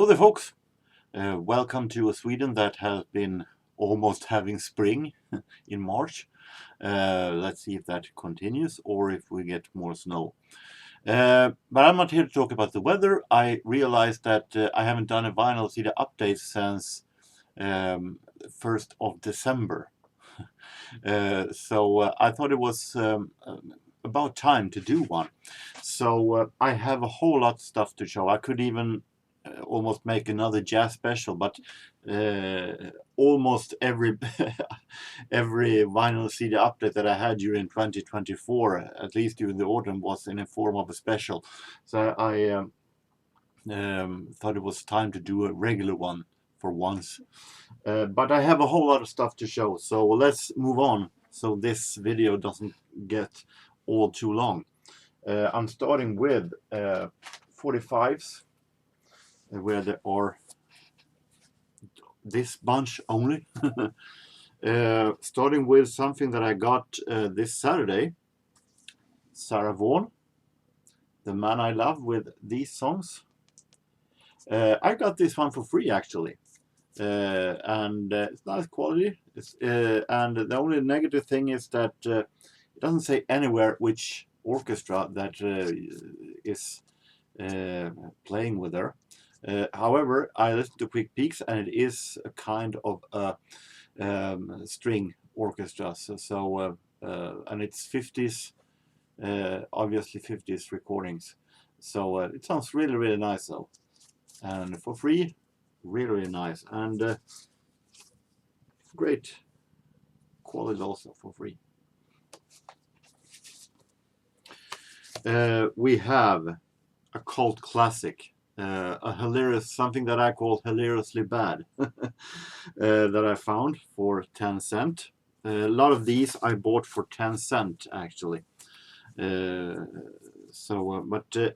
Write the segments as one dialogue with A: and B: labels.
A: Hello there, folks. Welcome to a Sweden that has been almost having spring in March. Let's see if that continues or if we get more snow. But I'm not here to talk about the weather. I realized that I haven't done a vinyl CD update since 1st of December. So I thought it was about time to do one. So I have a whole lot of stuff to show. I could even almost make another jazz special, but almost every vinyl CD update that I had during 2024, at least during the autumn, was in a form of a special. So I thought it was time to do a regular one for once. But I have a whole lot of stuff to show, so let's move on so this video doesn't get all too long. I'm starting with 45s, where there are this bunch only. Starting with something that I got this Saturday, Sarah Vaughan, The Man I Love, with these songs. I got this one for free actually. And it's nice quality. And the only negative thing is that it doesn't say anywhere which orchestra that is playing with her. However, I listened to Quick Peaks, and it is a kind of a string orchestra. So and it's 50s, obviously 50s recordings. So it sounds really, really nice though, and for free. Really nice, and great quality also for free. We have a cult classic, a hilarious, something that I call hilariously bad, that I found for 10 cents. A lot of these I bought for 10 cents actually. But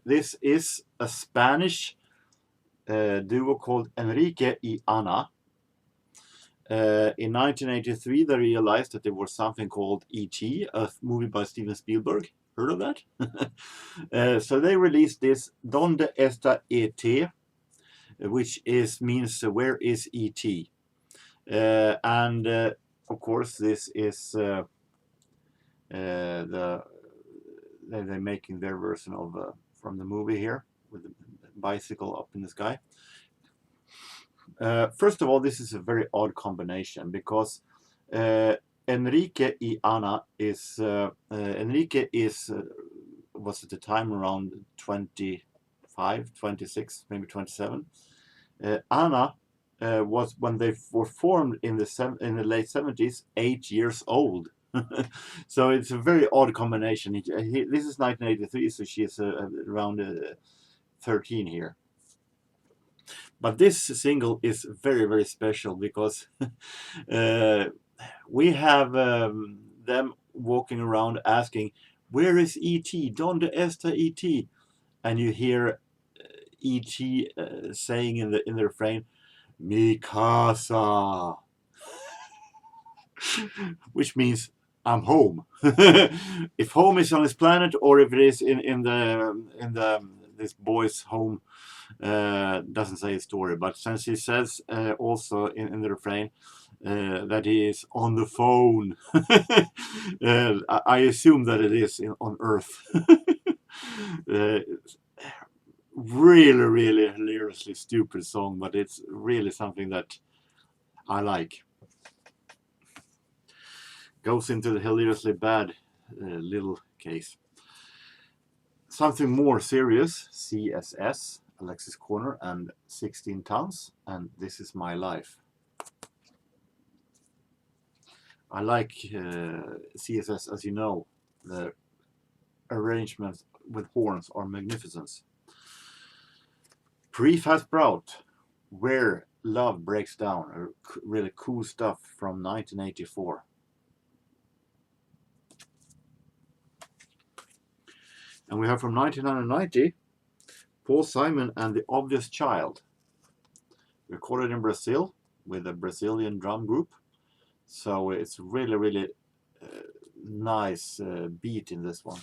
A: this is a Spanish duo called Enrique y Ana. In 1983, they realized that there was something called E.T., a movie by Steven Spielberg. Heard of that? So they released this Donde está E.T., which means where is E.T.? And of course, this is they're making their version of from the movie here with the bicycle up in the sky. First of all, this is a very odd combination because Enrique y Ana is Enrique is was at the time around 25, 26, maybe 27. Ana was, when they were formed in the late 70s, 8 years old. So it's a very odd combination. This is 1983, so she is around 13 here. But this single is very, very special because we have them walking around asking, where is E.T.? Donde está E.T.? And you hear E.T. saying in the refrain, Mi casa, which means I'm home. If home is on this planet, or if it is in this boy's home, doesn't say a story, but since he says also in the refrain that he is on the phone, I assume that it is on Earth. Really, really hilariously stupid song, but it's really something that I like. Goes into the hilariously bad little case. Something more serious, CSS, Alexis Corner, and 16 Tons, and This Is My Life. I like CSS, as you know. The arrangements with horns are magnificent. Prefab Sprout, Where Love Breaks Down, really cool stuff from 1984. And we have from 1990, Paul Simon and the Obvious Child, recorded in Brazil with a Brazilian drum group. So it's really, really nice beat in this one,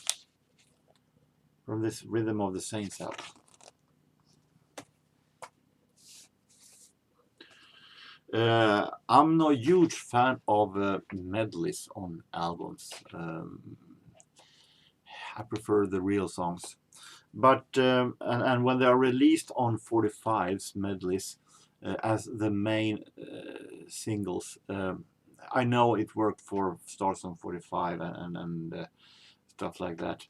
A: from this Rhythm of the Saints album. I'm no huge fan of medleys on albums. I prefer the real songs. But and when they are released on 45s medleys as the main singles, I know it worked for Stars on 45 and stuff like that.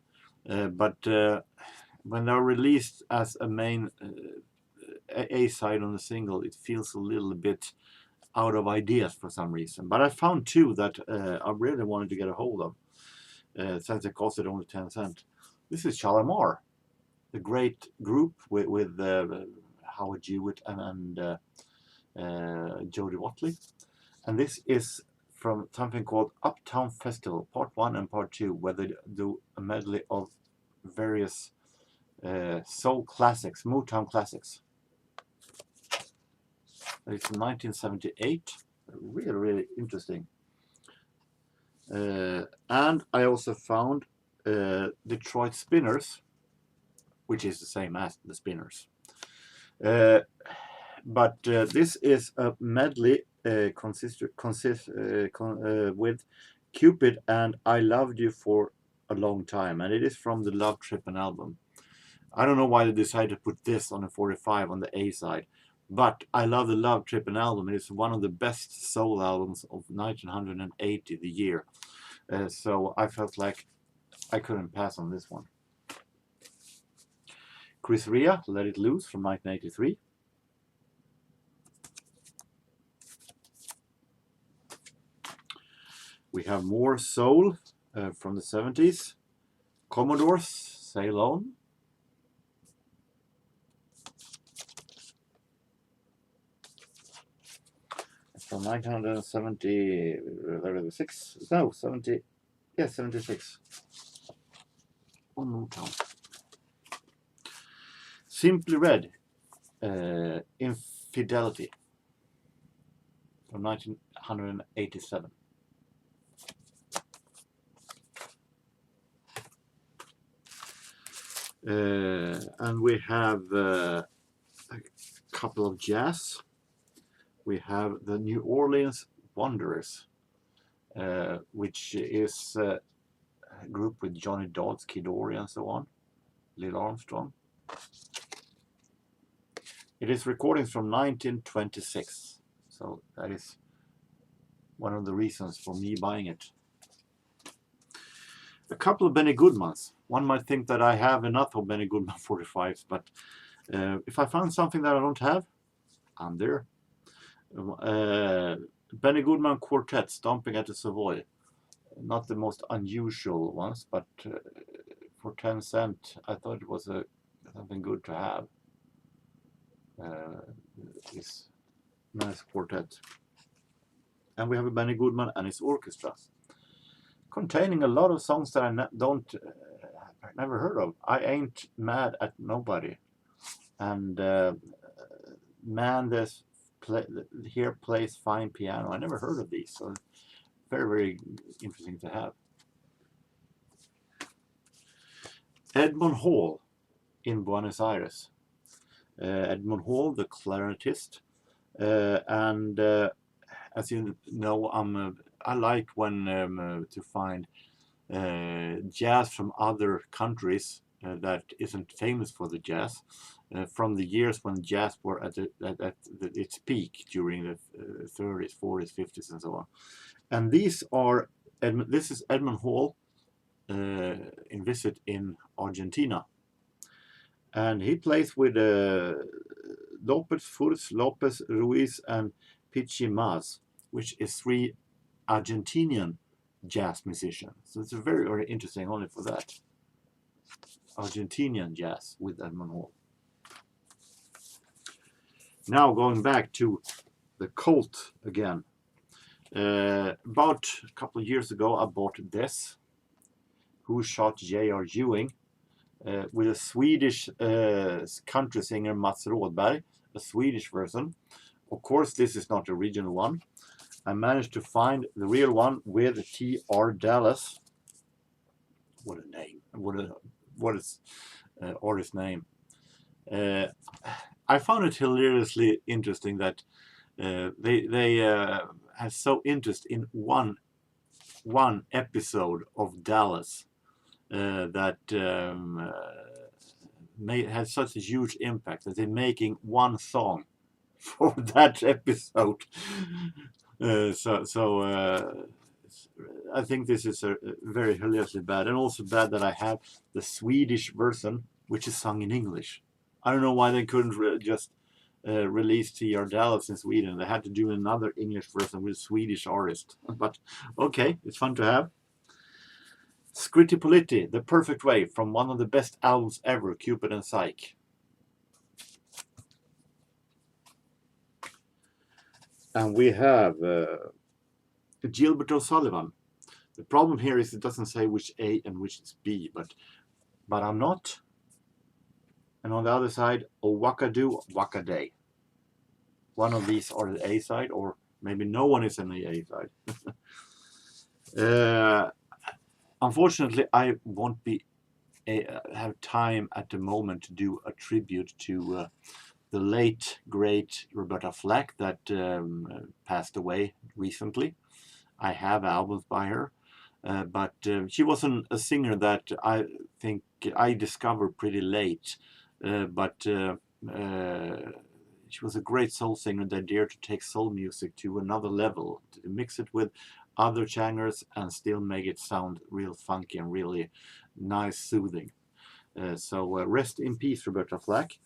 A: But when they're released as a main A side on the single, it feels a little bit out of ideas for some reason. But I found two that I really wanted to get a hold of, since they costed only 10 cents. This is Shalamar, the great group with Howard Jewett and Jody Watley. And this is from something called Uptown Festival, Part 1 and Part 2, where they do a medley of various soul classics, Motown classics. It's from 1978. Really, really interesting. And I also found Detroit Spinners, which is the same as the Spinners. But this is a medley with Cupid and I Loved You for a Long Time, and it is from the Love Trippin' album. I don't know why they decided to put this on a 45 on the A side, but I love the Love Trippin' album. It is one of the best soul albums of 1980, the year. So I felt like I couldn't pass on this one. Chris Rea, Let It Loose from 1983. We have more soul from the 70s. Commodores, Sail On. From 1976. No, 70. Yeah, 76. On Motown. Simply Red, Infidelity from 1987. And we have a couple of jazz. We have the New Orleans Wanderers, which is a group with Johnny Dodds, Kid Ory, and so on, Lil Armstrong. It is recordings from 1926, so that is one of the reasons for me buying it. A couple of Benny Goodmans. One might think that I have enough of Benny Goodman 45s, but if I find something that I don't have, I'm there. Benny Goodman Quartet, Stomping at the Savoy. Not the most unusual ones, but for 10 cents, I thought it was something good to have. This nice quartet. And we have a Benny Goodman and his orchestra, containing a lot of songs that I never heard of. I Ain't Mad at Nobody, and Man Here Plays Fine Piano. I never heard of these, so very, very interesting to have. Edmond Hall in Buenos Aires. Edmond Hall, the clarinetist, and as you know, I like when to find jazz from other countries that isn't famous for the jazz, from the years when jazz were at its peak during the 30s, 40s, 50s, and so on. And this is Edmond Hall in visit in Argentina. And he plays with Lopez Furs, Lopez Ruiz, and Pichi Maz, which is 3 Argentinian jazz musicians. So it's very, very interesting only for that. Argentinian jazz with Edmond Hall. Now going back to the Colt again. About a couple of years ago, I bought this, Who Shot J.R. Ewing, with a Swedish country singer, Mats Rådberg, a Swedish version. Of course, this is not the original one. I managed to find the real one with T.R. Dallas. What a name. What is artist name? I found it hilariously interesting that They have so interest in one episode of Dallas that had such a huge impact that they're making one song for that episode. I think this is a very hilariously bad, and also bad that I have the Swedish version, which is sung in English. I don't know why they couldn't just release TR Dallas in Sweden. They had to do another English version with a Swedish artist. But okay, it's fun to have. Scritti Politti, The Perfect Way, from one of the best albums ever, Cupid and Psyche. And we have Gilbert O'Sullivan. The problem here is it doesn't say which A and which is B, but I'm not. And on the other side, O Wakadu, Wakaday. One of these are the A side, or maybe no one is on the A side. Unfortunately, I won't have time at the moment to do a tribute to the late, great Roberta Flack that passed away recently. I have albums by her, but she wasn't a singer that I think I discovered pretty late. But she was a great soul singer that dared to take soul music to another level, to mix it with other genres and still make it sound real funky and really nice, soothing. So rest in peace, Roberta Flack.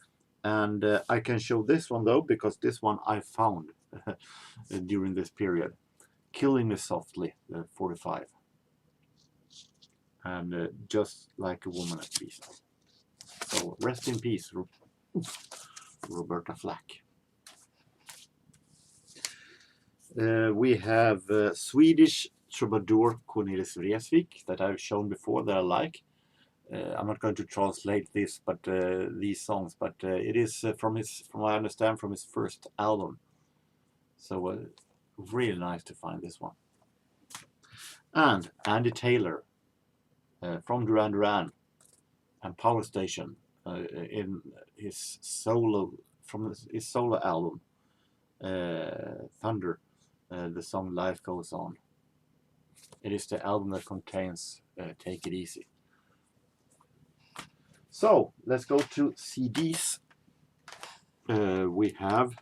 A: And I can show this one though, because this one I found during this period. Killing Me Softly, 45. And Just Like a Woman at Peace. So rest in peace, Roberta Flack. We have Swedish troubadour Cornelis Vreeswijk that I've shown before that I like. I'm not going to translate this, but these songs, but it is from what I understand, from his first album. So really nice to find this one. And Andy Taylor from Duran Duran and Power Station in his solo album Thunder, the song Life Goes On. It is the album that contains Take It Easy. So let's go to CDs. We have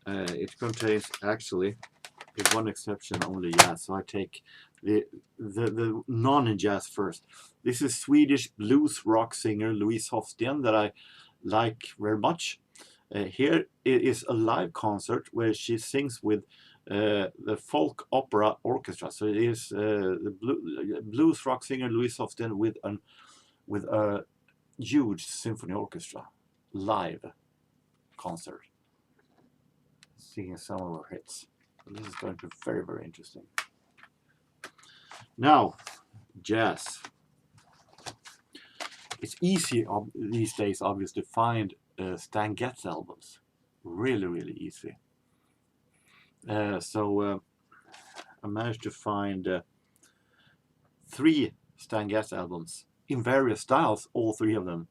A: it contains, actually, with one exception only, jazz. So I take the non-jazz first. This is Swedish blues rock singer Louise Hofsten that I like very much. Here it is a live concert where she sings with the folk opera orchestra. So it is the blues rock singer Louise Hofsten with a huge symphony orchestra live concert, singing some of her hits. This is going to be very, very interesting. Now, jazz. It's easy these days, obviously, to find Stan Getz albums. Really, really easy. So I managed to find 3 Stan Getz albums in various styles, all 3 of them.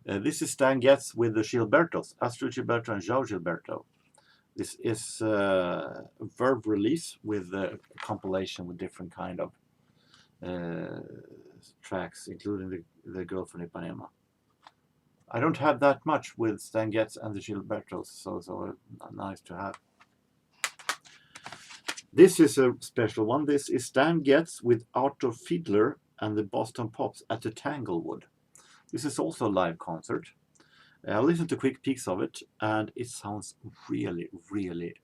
A: This is Stan Getz with the Gilbertos, Astrid Gilberto and João Gilberto. This is a verb release with a compilation with different kind of tracks, including the Girl from Ipanema. I don't have that much with Stan Getz and the Gilbertos, so nice to have. This is a special one. This is Stan Getz with Arthur Fiedler and the Boston Pops at the Tanglewood. This is also a live concert. I listened to quick peeks of it, and it sounds really, really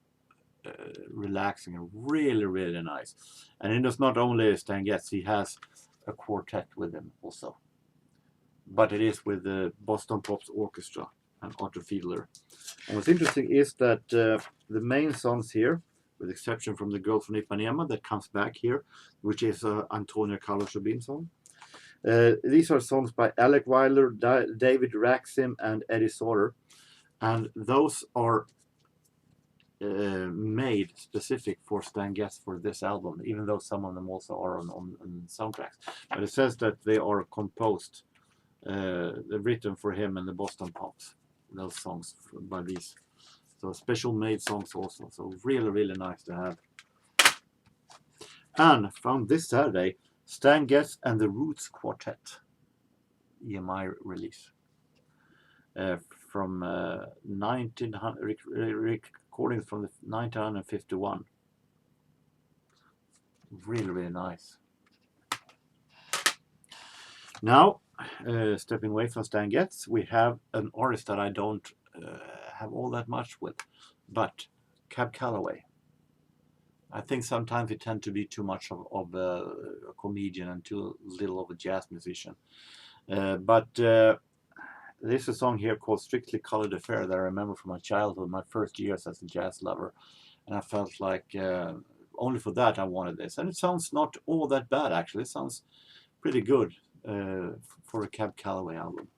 A: relaxing and really, really nice. And it is not only Stan Getz, he has a quartet with him also. But it is with the Boston Pops Orchestra and Arthur Fiedler. And what's interesting is that the main songs here, with exception from the Girl from Ipanema that comes back here, which is Antonia Carlos Jobim song. These are songs by Alec Weiler, David Raxim, and Eddie Sauter, and those are made specific for Stan Getz for this album, even though some of them also are on soundtracks. But it says that they are composed, written for him and the Boston Pops, those songs by these So special made songs also. So really nice to have. And found this Saturday, Stan Getz and the Roots Quartet EMI release from 1900 recordings from the 1951. Really nice. Now, stepping away from Stan Getz, we have an artist that I don't have all that much with, but Cab Calloway. I think sometimes he tends to be too much of a comedian and too little of a jazz musician. But there's a song here called Strictly Colored Affair that I remember from my childhood, my first years as a jazz lover. And I felt like only for that I wanted this. And it sounds not all that bad, actually. It sounds pretty good for a Cab Calloway album.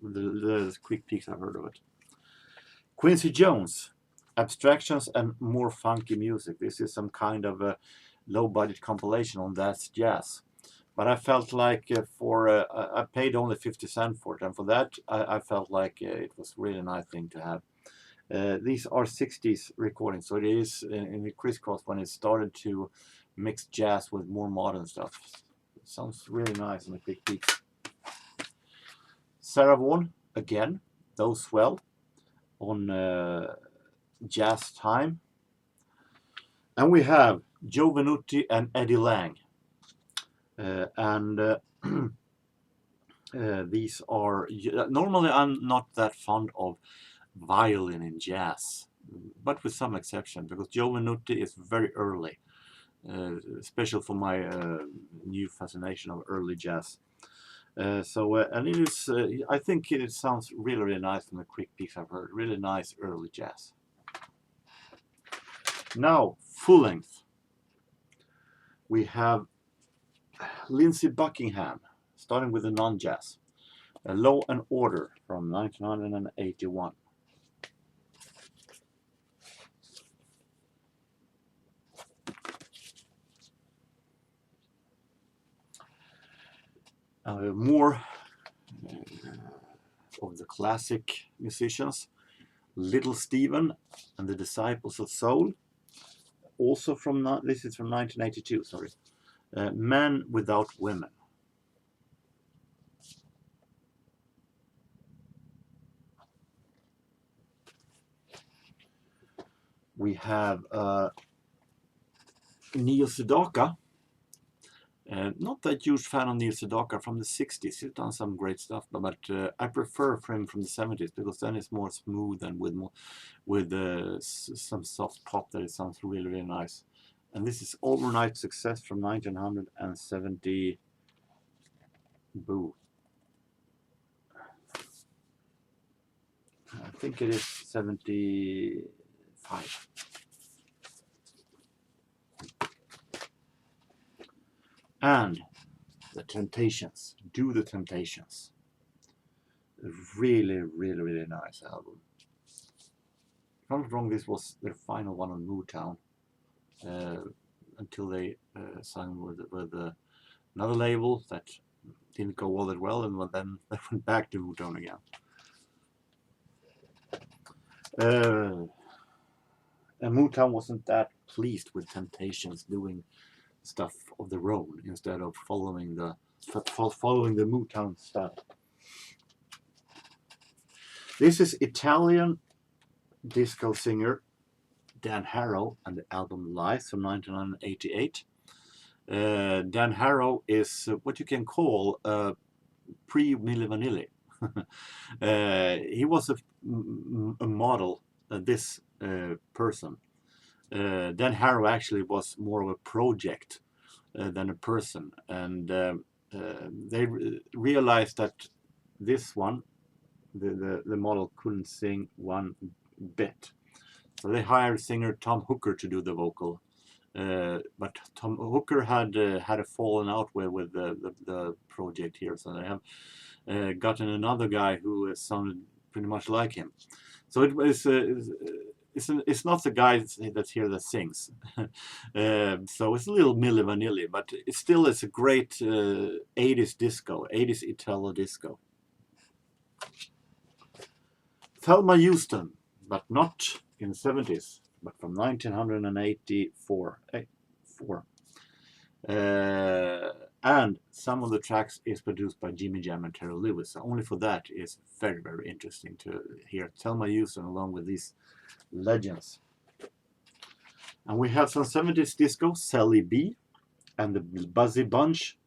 A: The quick peeks I've heard of it. Quincy Jones, Abstractions and More Funky Music. This is some kind of a low-budget compilation on That's Jazz. But I felt like I paid only 50 cents for it, and for that I felt like it was a really nice thing to have. These are 60s recordings, so it is in the crisscross when it started to mix jazz with more modern stuff. It sounds really nice in the quick peeks. Sarah Vaughan, again, those well on Jazz Time. And we have Joe Venuti and Eddie Lang. These are, normally I'm not that fond of violin in jazz, but with some exception, because Joe Venuti is very early, special for my new fascination of early jazz. And it is, I think it sounds really nice from the quick peeks I've heard, really nice early jazz. Now, full length. We have Lindsey Buckingham, starting with the non-jazz. Law and Order from 1981. More of the classic musicians. Little Steven and the Disciples of Soul. Also from, this is from 1982, sorry. Men Without Women. We have Neil Sedaka. Not that huge fan of Neil Sedaka from the 60s. He's done some great stuff, but I prefer him from the 70s because then it's more smooth and with some soft pop that it sounds really nice. And this is Overnight Success from 1970. Boo. I think it is 75. And the Temptations, Do the Temptations. A really nice album. If I'm not wrong, this was their final one on Motown until they signed with another label that didn't go all that well, and then they went back to Motown again. And Motown wasn't that pleased with Temptations doing stuff of their own instead of following the Motown style. This is Italian disco singer Dan Harrow and the album Lies from 1988. Dan Harrow is what you can call pre-Milli Vanilli. He was a model, this person. Dan Harrow actually was more of a project than a person, and they realized that this one, the model, couldn't sing one bit, so they hired singer Tom Hooker to do the vocal. But Tom Hooker had a fallen out with the project here, so they have gotten another guy who sounded pretty much like him. So it was. It's not the guy that's here that sings, so it's a little Milli Vanilli, but it still is a great 80s disco, 80s Italo disco. Thelma Houston, but not in the 70s, but from 1984. And some of the tracks is produced by Jimmy Jam and Terry Lewis. So only for that is very, very interesting to hear Thelma Houston along with these legends. And we have some 70s disco, Sally B and the Buzzy Bunch.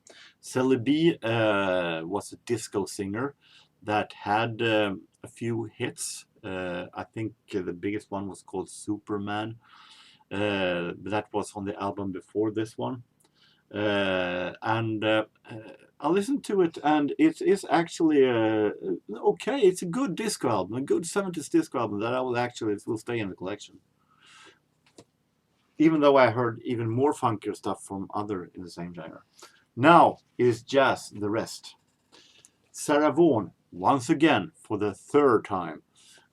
A: Sally B was a disco singer that had a few hits. I think the biggest one was called Superman. That was on the album before this one. I listened to it, and it is actually okay. It's a good disco album, a good 70s disco album that will stay in the collection. Even though I heard even more funkier stuff from other in the same genre. Now is jazz the rest. Sarah Vaughan, once again for the third time,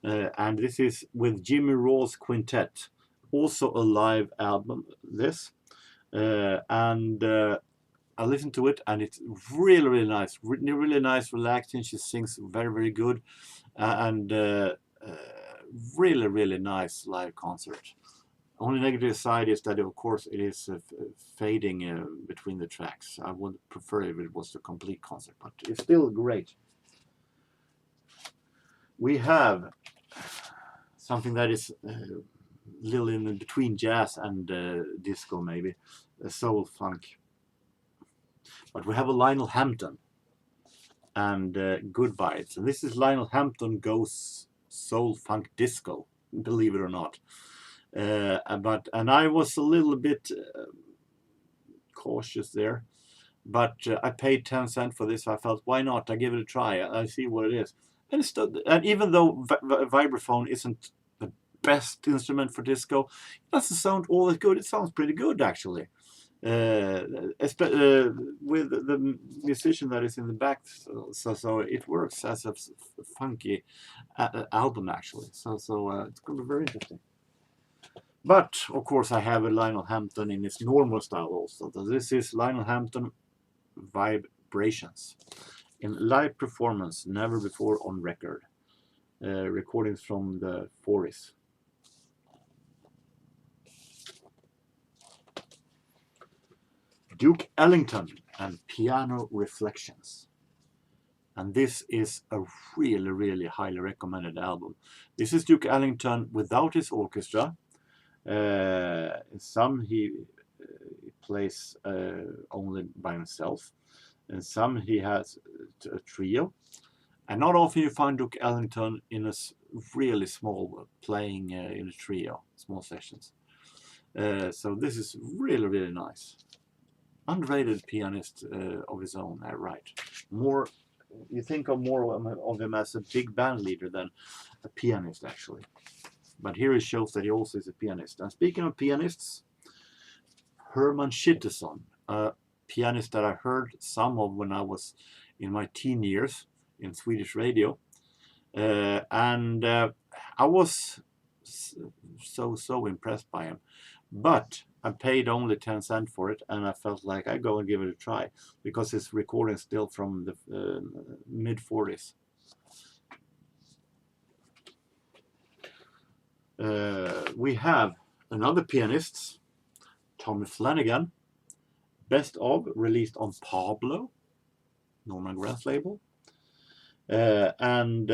A: and this is with Jimmy Rawls Quintet, also a live album. This. I listened to it, and it's really, really nice. Really nice, relaxing. She sings very, very good, and really, really nice live concert. Only negative side is that, of course, it is fading between the tracks. I would prefer if it was a complete concert, but it's still great. We have something that is little in between jazz and disco, maybe soul funk. But we have a Lionel Hampton and Goodbye. So this is Lionel Hampton Goes Soul Funk Disco, believe it or not. And I was a little bit cautious there, but I paid 10 cents for this. So I felt, why not? I give it a try. I see what it is. And even though vibraphone isn't the best instrument for disco, it doesn't sound all that good. It sounds pretty good, actually. With the musician that is in the back, so it works as a funky album, actually. So it's going to be very interesting. But of course, I have a Lionel Hampton in its normal style also. So this is Lionel Hampton Vibrations in live performance, never before on record. Recordings from the 40s. Duke Ellington and Piano Reflections. And this is a really, really highly recommended album. This is Duke Ellington without his orchestra. Some he plays only by himself, and some he has a trio. And not often you find Duke Ellington in a really small playing in a trio, small sessions. So this is really, really nice. Underrated pianist of his own, right? More, you think of more of him as a big band leader than a pianist, actually. But here it shows that he also is a pianist. And speaking of pianists, Herman Schitterson, a pianist that I heard some of when I was in my teen years in Swedish radio. And I was so impressed by him. But I paid only 10 cents for it, and I felt like I'd go and give it a try, because his recording is still from the mid-40s. We have another pianist, Tommy Flanagan, Best Of, released on Pablo, Norman Granth's label. And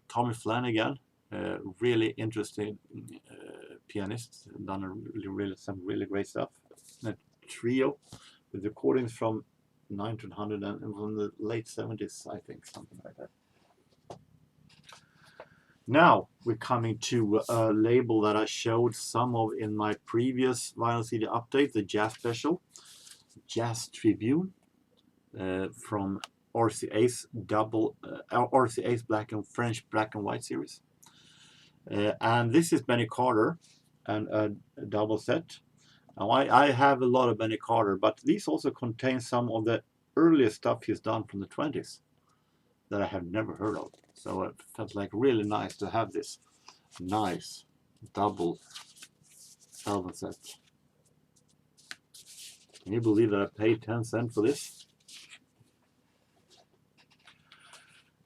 A: Tommy Flanagan, really interesting pianist, done some really great stuff. A trio with recordings from 1900 and from the late 70s, I think, something like that. Now we're coming to a label that I showed some of in my previous vinyl CD update, the Jazz Special, Jazz Tribune, from RCA's RCA's French Black and White series. And this is Benny Carter and a double set. Now I have a lot of Benny Carter, but these also contain some of the earliest stuff he's done from the 20s that I have never heard of. So it felt like really nice to have this nice double album set. Can you believe that I paid 10 cents for this?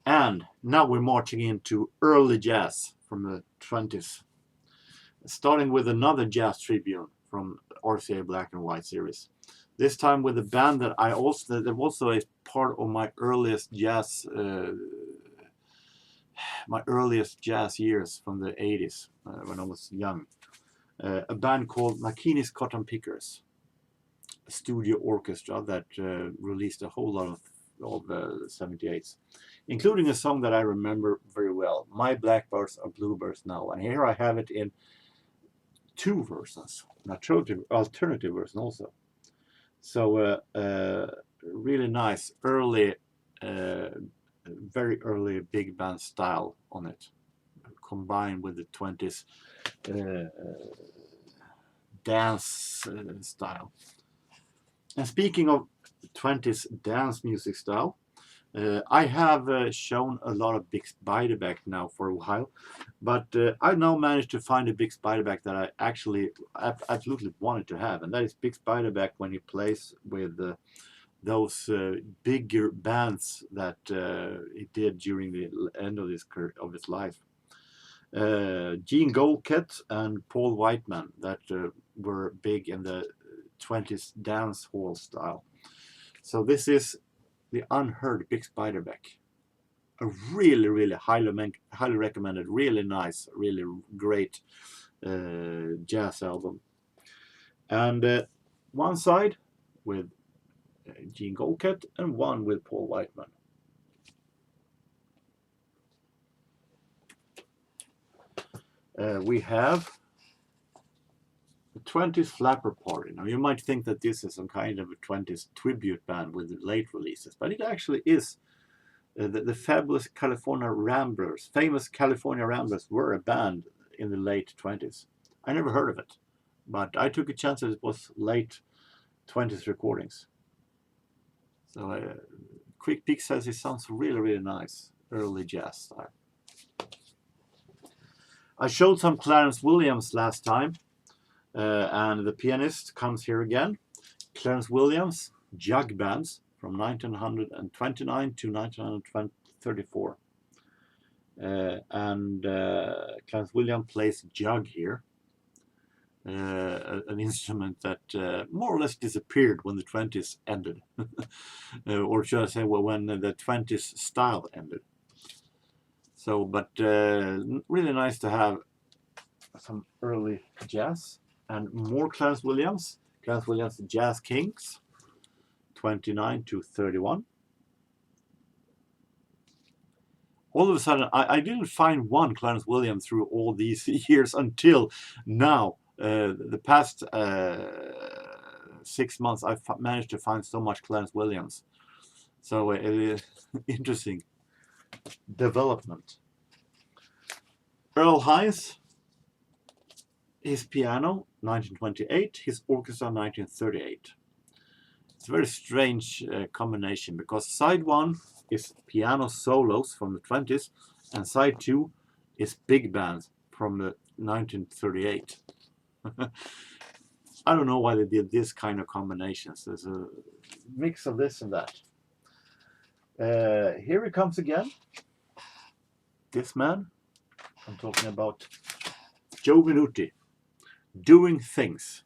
A: And now we're marching into early jazz from the 20s. Starting with another jazz tribute from RCA Black and White series. This time with a band that that also a part of my earliest jazz years from the 80s when I was young. A band called McKinney's Cotton Pickers, a studio orchestra that released a whole lot of 78s, including a song that I remember very well, My Blackbirds Are Bluebirds Now. And here I have it in two versions, an alternative version also. So really nice early, very early big band style on it, combined with the 20s dance style. And speaking of 20s dance music style, I have shown a lot of Bix Beiderbecke now for a while, but I now managed to find a Bix Beiderbecke that I actually absolutely wanted to have, and that is Bix Beiderbecke when he plays with those bigger bands that he did during the end of his life. Gene Goldkett and Paul Whiteman that were big in the 20s dance hall style. So this is the unheard Bix Beiderbecke. A really, really highly recommended, really nice, really great jazz album. And one side with Gene Goldkett and one with Paul Whiteman. We have the 20s Flapper Party. Now you might think that this is some kind of a 20s tribute band with late releases, but it actually is. The fabulous California Ramblers, famous California Ramblers, were a band in the late 20s. I never heard of it, but I took a chance that it was late 20s recordings. So quick peek says it sounds really, really nice, early jazz style. I showed some Clarence Williams last time, and the pianist comes here again. Clarence Williams, jug bands from 1929 to 1934. And Clarence Williams plays jug here, an instrument that more or less disappeared when the 20s ended, or should I say, well, when the 20s style ended. So, but really nice to have some early jazz and more Clarence Williams. Clarence Williams Jazz Kings, 29 to 31. All of a sudden, I didn't find one Clarence Williams through all these years until now. The past 6 months, I've managed to find so much Clarence Williams. So it is interesting development. Earl Hines, his piano, 1928, his orchestra, 1938. It's a very strange combination because side one is piano solos from the 20s and side two is big bands from the 1938. I don't know why they did this kind of combinations. There's a mix of this and that. Here he comes again. This man, I'm talking about Joe Venuti, doing things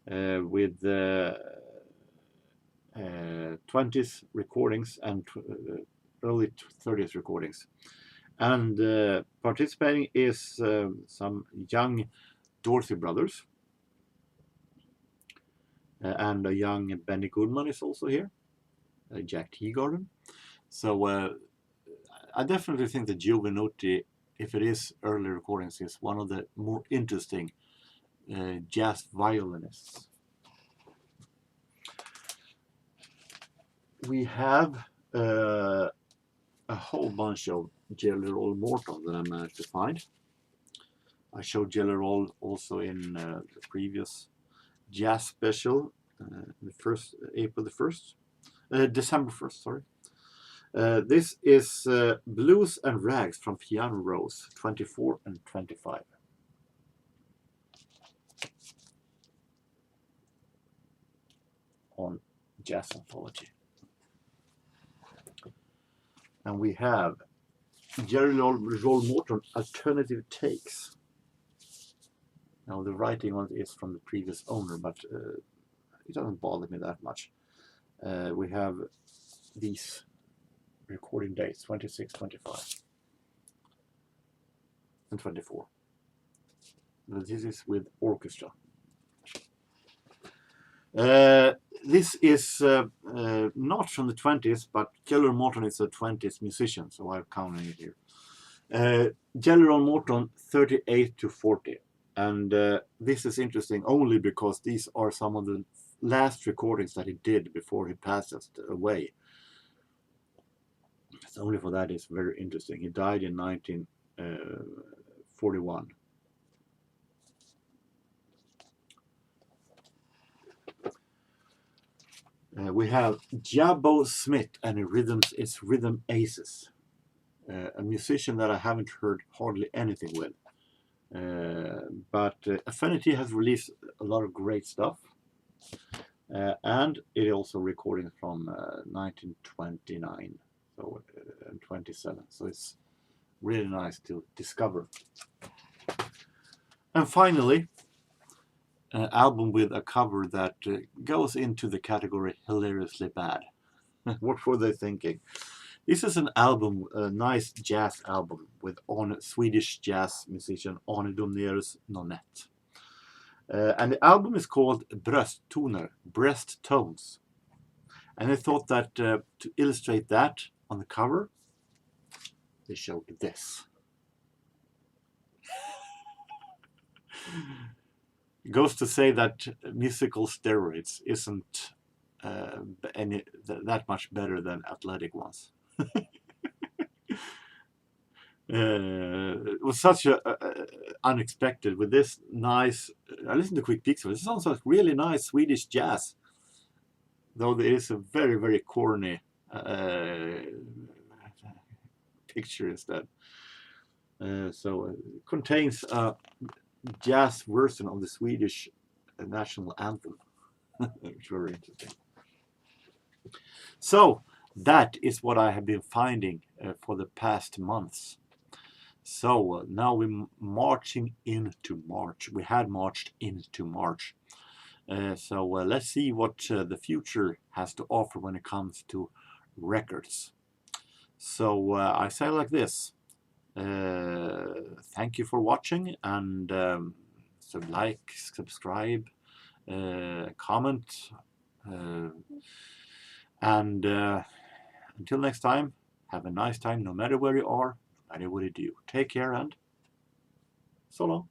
A: with 20s recordings and early 30s recordings. And participating is some young Dorothy brothers. And a young Benny Goodman is also here. Jack Teagarden. So I definitely think that Joe Venuti, if it is early recordings, is one of the more interesting jazz violinists. We have a whole bunch of Jelly Roll Morton that I managed to find. I showed Jelly Roll also in the previous jazz special, December 1st, sorry. This is Blues and Rags from Piano Rose, 24 and 25. On Jazz Anthology. And we have Jerry Roll Morton, Alternative Takes. Now the writing on it is from the previous owner, but it doesn't bother me that much. We have these recording dates, 26, 25, and 24. This is with orchestra. This is not from the 20s, but Jelly Roll Morton is a 20s musician, so I'm counting it here. Jelly Roll Morton, 38 to 40. And this is interesting only because these are some of the last recordings that he did before he passed away. So only for that is very interesting. He died in 1941. We have Jabbo Smith and it's Rhythm Aces, a musician that I haven't heard hardly anything with. But Affinity has released a lot of great stuff, and it also recording from 1929, so 27. So it's really nice to discover. And finally, an album with a cover that goes into the category hilariously bad. What were they thinking? This is an album, a nice jazz album with Swedish jazz musician Arne Domnerus Nonette. And the album is called Brösttoner, Breast Tones. And I thought that to illustrate that on the cover, they showed this. It goes to say that musical steroids isn't that much better than athletic ones. It was such a unexpected with this nice. I listened to quick peeks of it. It sounds like really nice Swedish jazz, though there is a very, very corny picture instead. So it contains a jazz version of the Swedish national anthem. It's very interesting. So that is what I have been finding for the past months. So now we're marching into March. We had marched into March. So let's see what the future has to offer when it comes to records. So I say like this. Thank you for watching, and so like, subscribe, comment, and until next time, have a nice time no matter where you are, no matter what you do. Take care and so long.